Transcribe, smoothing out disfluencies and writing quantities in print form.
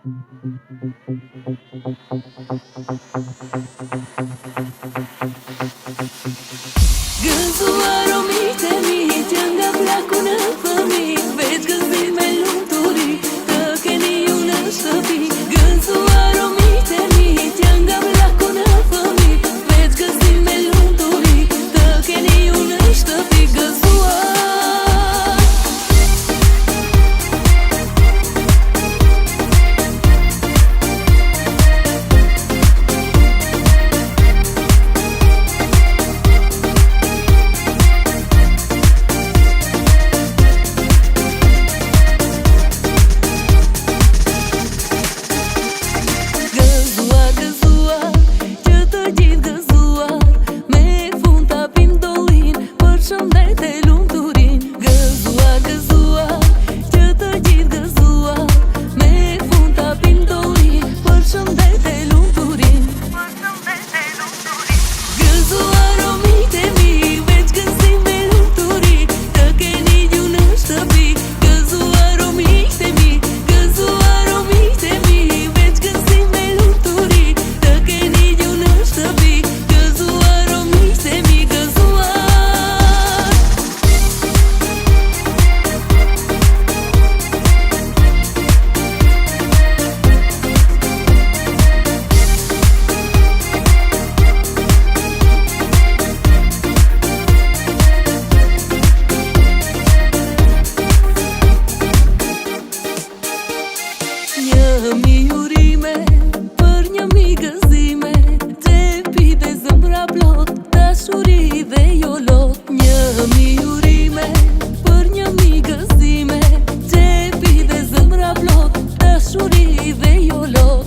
Gëzuar o miqtë e mi, që nga plaku në fëmi, veç gëzim e lumturi, të keni ju në shtëpi. Gëzuar o miqtë e mi, që nga plaku në fëmi, veç gëzim e lumturi, të keni ju në shtëpi. Gëzuar mi urime për një mi gëzime, xhepi dhe zëmra plot, dashuri dhe jo lot. Një mi urime për një mi gëzime, xhepi dhe zëmra plot, dashuri dhe jo lot.